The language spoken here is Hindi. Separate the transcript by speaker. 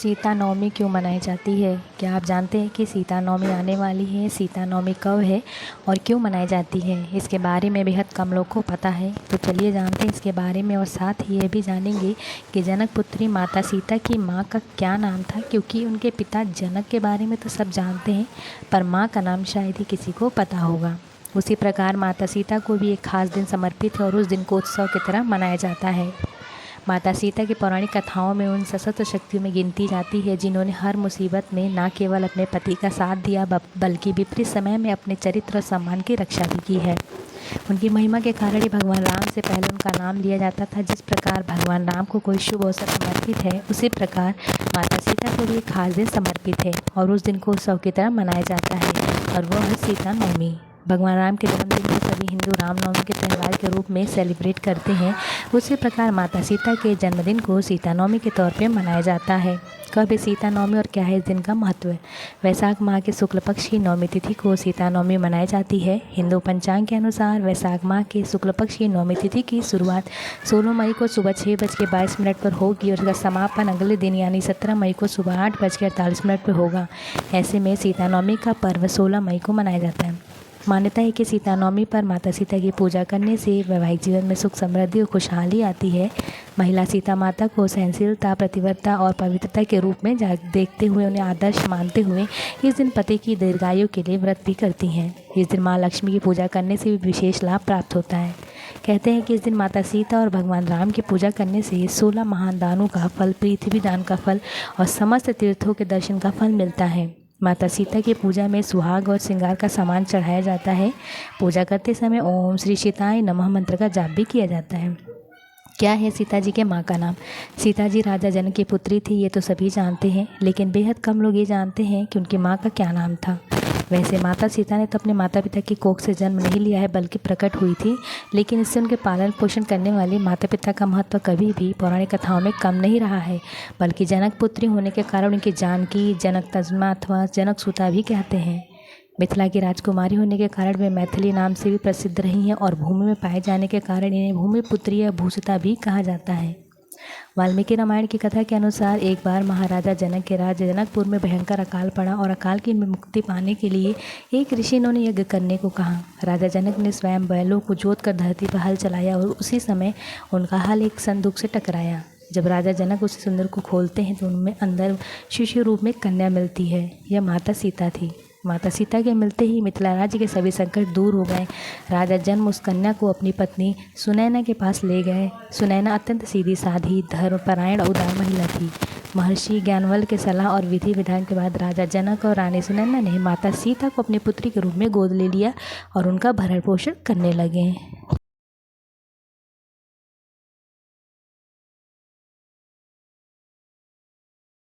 Speaker 1: सीता नवमी क्यों मनाई जाती है? क्या आप जानते हैं कि सीता नवमी आने वाली है? सीता नवमी कब है और क्यों मनाई जाती है? इसके बारे में बेहद कम लोग को पता है। तो चलिए जानते हैं इसके बारे में, और साथ ही ये भी जानेंगे कि जनक पुत्री माता सीता की माँ का क्या नाम था, क्योंकि उनके पिता जनक के बारे में तो सब जानते हैं, पर माँ का नाम शायद ही किसी को पता होगा। उसी प्रकार माता सीता को भी एक खास दिन समर्पित है और उस दिन को उत्सव की तरह मनाया जाता है। माता सीता की पौराणिक कथाओं में उन सशस्त्र शक्तियों में गिनती जाती है जिन्होंने हर मुसीबत में न केवल अपने पति का साथ दिया बल्कि विपरीत समय में अपने चरित्र और सम्मान की रक्षा भी की है। उनकी महिमा के कारण ही भगवान राम से पहले उनका नाम लिया जाता था। जिस प्रकार भगवान राम को कोई शुभ अवसर समर्पित है, उसी प्रकार माता सीता को भी एक खास दिन समर्पित है और उस दिन को उत्सव की तरह मनाया जाता है, और वह है सीता नवमी। भगवान राम के जन्मदिन को सभी हिंदू रामनवमी के त्यौहार के रूप में सेलिब्रेट करते हैं। उसी प्रकार माता सीता के जन्मदिन को सीता नवमी के तौर पे मनाया जाता है। कब है सीता नवमी और क्या है इस दिन का महत्व? वैशाख माह के शुक्ल पक्ष की नवमी तिथि को सीता नवमी मनाई जाती है। हिंदू पंचांग के अनुसार वैशाख माह के शुक्ल पक्ष की नवमी तिथि की शुरुआत 16 मई को सुबह 6:22 पर होगी और इसका समापन अगले दिन यानी 17 मई को सुबह 8:48 पर होगा। ऐसे में सीता नवमी का पर्व 16 मई को मनाया जाता है। मान्यता है कि सीता नवमी पर माता सीता की पूजा करने से वैवाहिक जीवन में सुख समृद्धि और खुशहाली आती है। महिला सीता माता को सहनशीलता, प्रतिबद्धता और पवित्रता के रूप में देखते हुए उन्हें आदर्श मानते हुए इस दिन पति की दीर्घायु के लिए व्रत भी करती हैं। इस दिन माँ लक्ष्मी की पूजा करने से भी विशेष लाभ प्राप्त होता है। कहते हैं कि इस दिन माता सीता और भगवान राम की पूजा करने से 16 महान दानों का फल, पृथ्वी दान का फल और समस्त तीर्थों के दर्शन का फल मिलता है। माता सीता की पूजा में सुहाग और श्रृंगार का सामान चढ़ाया जाता है। पूजा करते समय ओम श्री सीताय नमः मंत्र का जाप भी किया जाता है। क्या है सीता जी के माँ का नाम? सीता जी राजा जनक की पुत्री थी, ये तो सभी जानते हैं, लेकिन बेहद कम लोग ये जानते हैं कि उनकी माँ का क्या नाम था। वैसे माता सीता ने तो अपने माता पिता की कोख से जन्म नहीं लिया है, बल्कि प्रकट हुई थी, लेकिन इससे उनके पालन पोषण करने वाले माता पिता का महत्व कभी भी पौराणिक कथाओं में कम नहीं रहा है, बल्कि जनक पुत्री होने के कारण उनकी जानकी, जनक तस्मा अथवा जनक सुता भी कहते हैं। मिथिला की राजकुमारी होने के कारण वे मैथिली नाम से भी प्रसिद्ध रही हैं और भूमि में पाए जाने के कारण इन्हें भूमिपुत्री या भूसुता भी कहा जाता है। वाल्मीकि रामायण की कथा के अनुसार एक बार महाराजा जनक के राज्य जनकपुर में भयंकर अकाल पड़ा और अकाल की मुक्ति पाने के लिए एक ऋषि ने यज्ञ करने को कहा। राजा जनक ने स्वयं बैलों को जोतकर धरती पर हल चलाया और उसी समय उनका हल एक संदूक से टकराया। जब राजा जनक उस संदूक को खोलते हैं तो उनमें अंदर शिशु रूप में कन्या मिलती है। यह माता सीता थी। माता सीता के मिलते ही मिथिला राज्य के सभी संकट दूर हो गए। राजा जनक उस कन्या को अपनी पत्नी सुनैना के पास ले गए। सुनैना अत्यंत सीधी साधी, धर्मपरायण और उदार महिला थी। महर्षि ज्ञानवल्क्य के सलाह और विधि विधान के बाद राजा जनक और रानी सुनैना ने माता सीता को अपनी पुत्री के रूप में गोद ले लिया और उनका भरण पोषण करने लगे।